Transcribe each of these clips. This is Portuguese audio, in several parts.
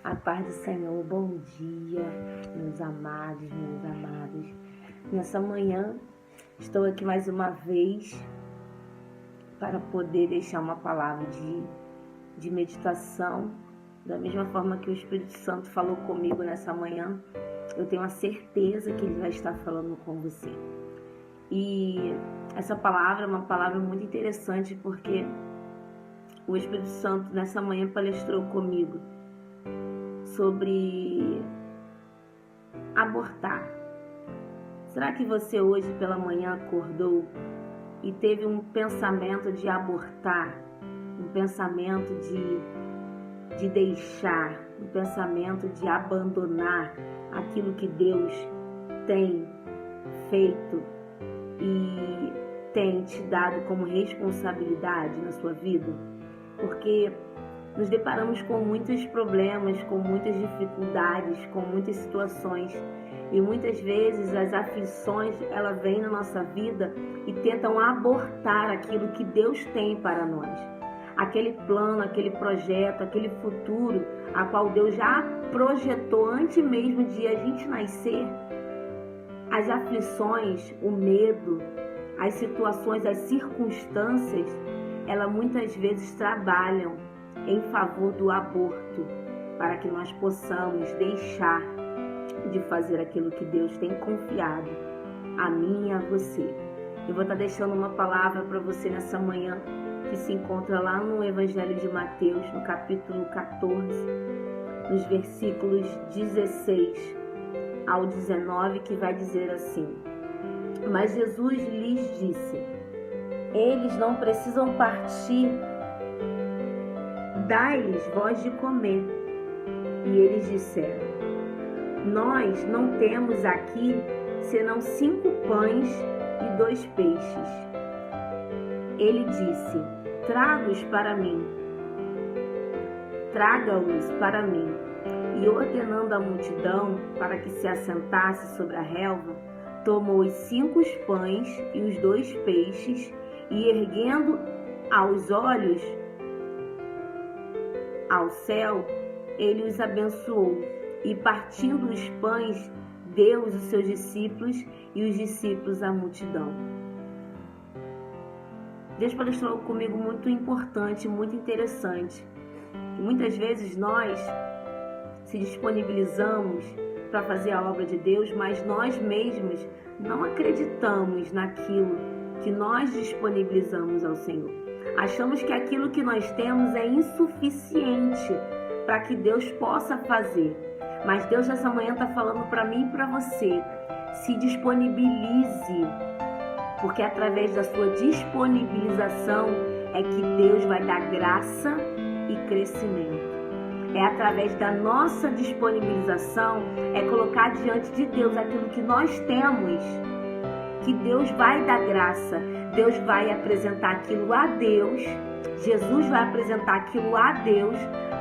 A paz do Senhor, bom dia, meus amados, minhas amadas. Nessa manhã, estou aqui mais uma vez para poder deixar uma palavra de meditação. Da mesma forma que o Espírito Santo falou comigo nessa manhã, eu tenho a certeza que Ele vai estar falando com você. E essa palavra é uma palavra muito interessante porque o Espírito Santo nessa manhã palestrou comigo sobre abortar. Será que você hoje pela manhã acordou e teve um pensamento de abortar, um pensamento de deixar, um pensamento de abandonar aquilo que Deus tem feito e tem te dado como responsabilidade na sua vida? Porque nos deparamos com muitos problemas, com muitas dificuldades, com muitas situações. E muitas vezes as aflições, elas vêm na nossa vida e tentam abortar aquilo que Deus tem para nós. Aquele plano, aquele projeto, aquele futuro, a qual Deus já projetou antes mesmo de a gente nascer. As aflições, o medo, as situações, as circunstâncias, elas muitas vezes trabalham em favor do aborto, para que nós possamos deixar de fazer aquilo que Deus tem confiado a mim e a você. Eu vou estar deixando uma palavra para você nessa manhã, que se encontra lá no Evangelho de Mateus, no capítulo 14, nos versículos 16 ao 19, que vai dizer assim: Mas Jesus lhes disse: Eles não precisam partir, dai-lhes vós de comer. E eles disseram: Nós não temos aqui senão 5 pães e 2 peixes. Ele disse: Traga-os para mim. Traga-os para mim. E ordenando a multidão para que se assentasse sobre a relva, tomou os 5 pães e os 2 peixes e, erguendo aos olhos ao céu, ele os abençoou e, partindo os pães, deu-os aos seus discípulos e os discípulos à multidão. Deus palestrou comigo muito importante, muito interessante. E muitas vezes nós se disponibilizamos para fazer a obra de Deus, mas nós mesmos não acreditamos naquilo que nós disponibilizamos ao Senhor. Achamos que aquilo que nós temos é insuficiente para que Deus possa fazer. Mas Deus nessa manhã está falando para mim e para você: se disponibilize, porque através da sua disponibilização é que Deus vai dar graça e crescimento. É através da nossa disponibilização, é colocar diante de Deus aquilo que nós temos, que Deus vai dar graça. Deus vai apresentar aquilo a Deus, Jesus vai apresentar aquilo a Deus,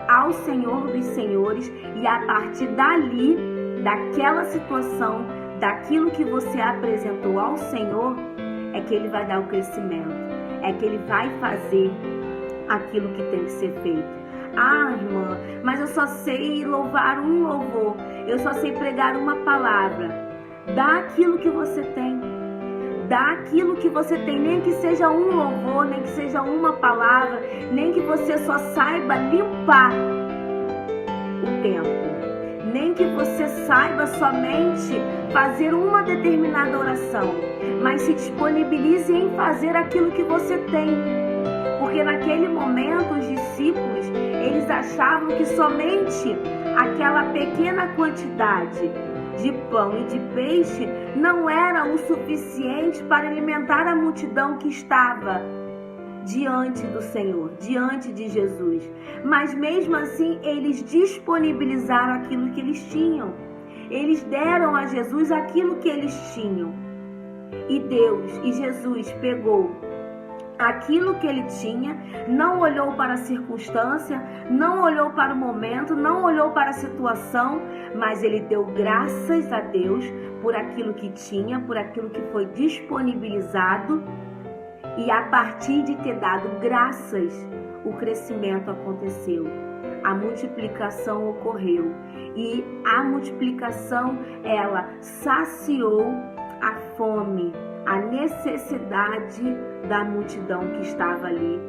ao Senhor dos Senhores, e a partir dali, daquela situação, daquilo que você apresentou ao Senhor, é que Ele vai dar o crescimento, é que Ele vai fazer aquilo que tem que ser feito. Ah, irmã, mas eu só sei louvar um louvor, eu só sei pregar uma palavra. Dá aquilo que você tem. Dá aquilo que você tem, nem que seja um louvor, nem que seja uma palavra, nem que você só saiba limpar o templo, nem que você saiba somente fazer uma determinada oração, mas se disponibilize em fazer aquilo que você tem. Porque naquele momento os discípulos, eles achavam que somente aquela pequena quantidade de pão e de peixe não era o suficiente para alimentar a multidão que estava diante do Senhor, diante de Jesus. Mas mesmo assim, eles disponibilizaram aquilo que eles tinham. Eles deram a Jesus aquilo que eles tinham. E Deus e Jesus pegou aquilo que ele tinha, não olhou para a circunstância, não olhou para o momento, não olhou para a situação, mas ele deu graças a Deus por aquilo que tinha, por aquilo que foi disponibilizado, e a partir de ter dado graças, o crescimento aconteceu. a multiplicação ocorreu. E a multiplicação, ela saciou a fome, a necessidade da multidão que estava ali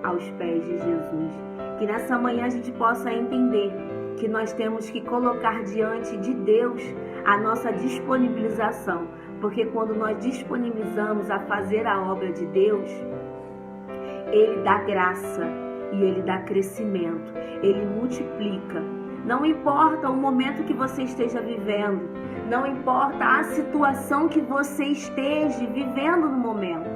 aos pés de Jesus. Que nessa manhã a gente possa entender que nós temos que colocar diante de Deus a nossa disponibilização, porque quando nós disponibilizamos a fazer a obra de Deus, Ele dá graça e Ele dá crescimento, Ele multiplica. Não importa o momento que você esteja vivendo, não importa a situação que você esteja vivendo no momento,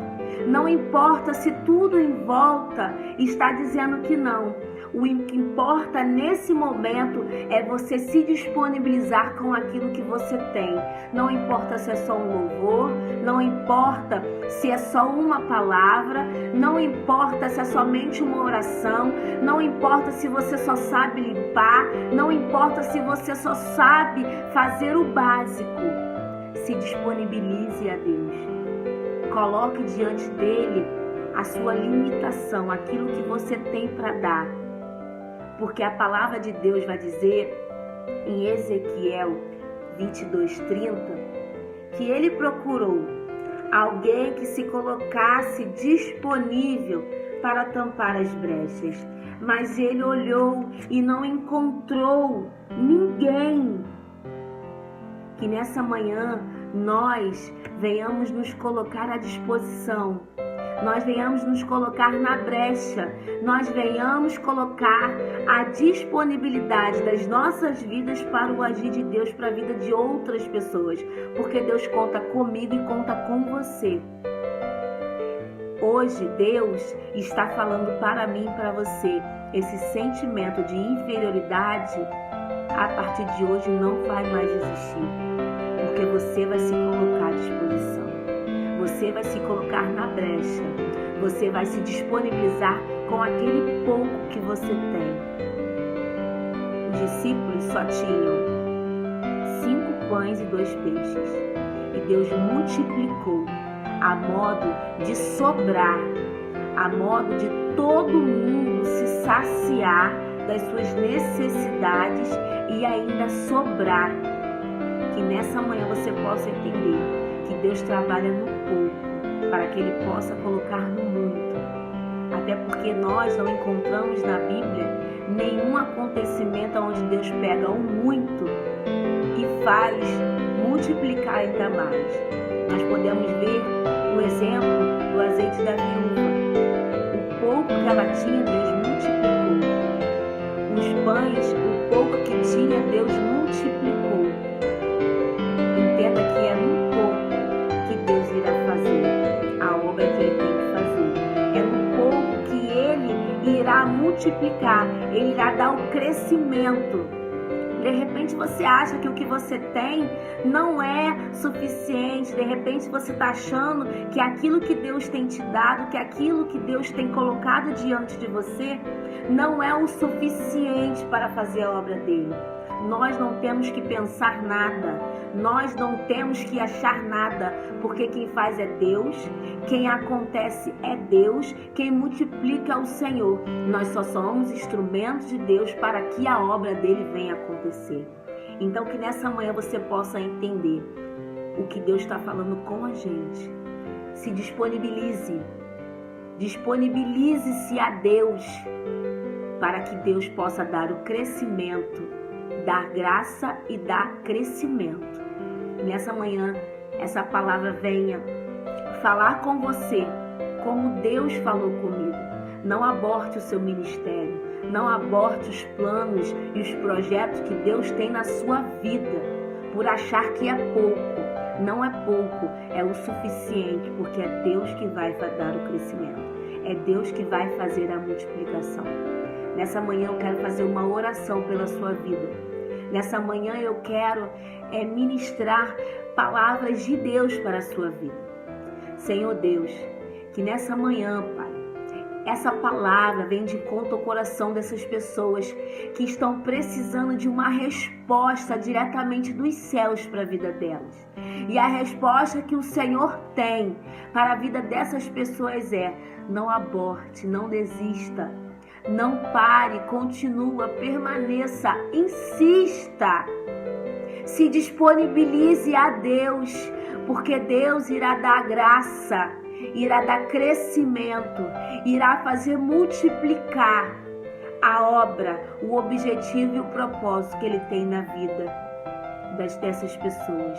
não importa se tudo em volta está dizendo que não. O que importa nesse momento é você se disponibilizar com aquilo que você tem. Não importa se é só um louvor, não importa se é só uma palavra, não importa se é somente uma oração, não importa se você só sabe limpar, não importa se você só sabe fazer o básico. Se disponibilize a Deus. Coloque diante dele a sua limitação, aquilo que você tem para dar. Porque a palavra de Deus vai dizer em Ezequiel 22:30 que ele procurou alguém que se colocasse disponível para tampar as brechas. Mas ele olhou e não encontrou ninguém. Que nessa manhã nós venhamos nos colocar à disposição. Nós venhamos nos colocar na brecha, nós venhamos colocar a disponibilidade das nossas vidas para o agir de Deus, para a vida de outras pessoas, porque Deus conta comigo e conta com você. Hoje Deus está falando para mim e para você, esse sentimento de inferioridade, a partir de hoje não vai mais existir, porque você vai se colocar à disposição. Você vai se colocar na brecha. Você vai se disponibilizar com aquele pouco que você tem. Os discípulos só tinham 5 pães e 2 peixes. E Deus multiplicou a modo de sobrar, a modo de todo mundo se saciar das suas necessidades e ainda sobrar. Que nessa manhã você possa entender que Deus trabalha no pouco, para que Ele possa colocar no muito. Até porque nós não encontramos na Bíblia nenhum acontecimento onde Deus pega o muito e faz multiplicar ainda mais. Nós podemos ver o exemplo do azeite da viúva. O pouco que ela tinha, Deus multiplicou. Os pães, o pouco que tinha, Deus multiplicou. Entenda que é no pouco que Deus irá fazer a obra que Ele tem que fazer. É no pouco que Ele irá multiplicar, Ele irá dar o crescimento. De repente você acha que o que você tem não é suficiente. De repente você está achando que aquilo que Deus tem te dado, que aquilo que Deus tem colocado diante de você, não é o suficiente para fazer a obra dele. Nós não temos que pensar nada, nós não temos que achar nada, porque quem faz é Deus, quem acontece é Deus, quem multiplica é o Senhor. Nós só somos instrumentos de Deus para que a obra dele venha acontecer. Então que nessa manhã você possa entender o que Deus está falando com a gente. Se disponibilize, disponibilize-se a Deus, para que Deus possa dar o crescimento, dar graça e dar crescimento. Nessa manhã, essa palavra venha falar com você, como Deus falou comigo. Não aborte o seu ministério, não aborte os planos e os projetos que Deus tem na sua vida, por achar que é pouco. Não é pouco, é o suficiente, porque é Deus que vai dar o crescimento. É Deus que vai fazer a multiplicação. Nessa manhã eu quero fazer uma oração pela sua vida. Nessa manhã eu quero ministrar palavras de Deus para a sua vida. Senhor Deus, que nessa manhã, Pai, essa palavra vem de encontro ao coração dessas pessoas que estão precisando de uma resposta diretamente dos céus para a vida delas. E a resposta que o Senhor tem para a vida dessas pessoas é: não aborte, não desista. Não pare, continua, permaneça, insista. Se disponibilize a Deus, porque Deus irá dar graça, irá dar crescimento, irá fazer multiplicar a obra, o objetivo e o propósito que Ele tem na vida dessas pessoas.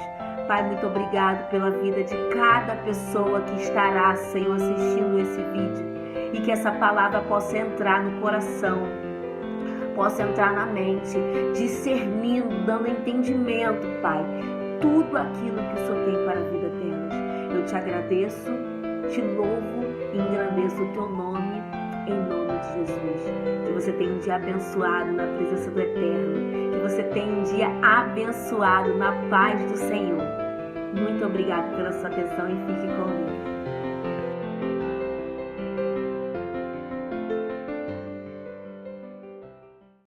Pai, muito obrigado pela vida de cada pessoa que estará, Senhor, assistindo esse vídeo, e que essa palavra possa entrar no coração, possa entrar na mente, discernindo, dando entendimento, Pai, tudo aquilo que o Senhor tem para a vida delas. Eu te agradeço, te louvo e engrandeço o teu nome, em nome de Jesus. Que você tenha um dia abençoado na presença do Eterno, que você tenha um dia abençoado na paz do Senhor. Muito obrigado pela sua atenção e fique com Deus.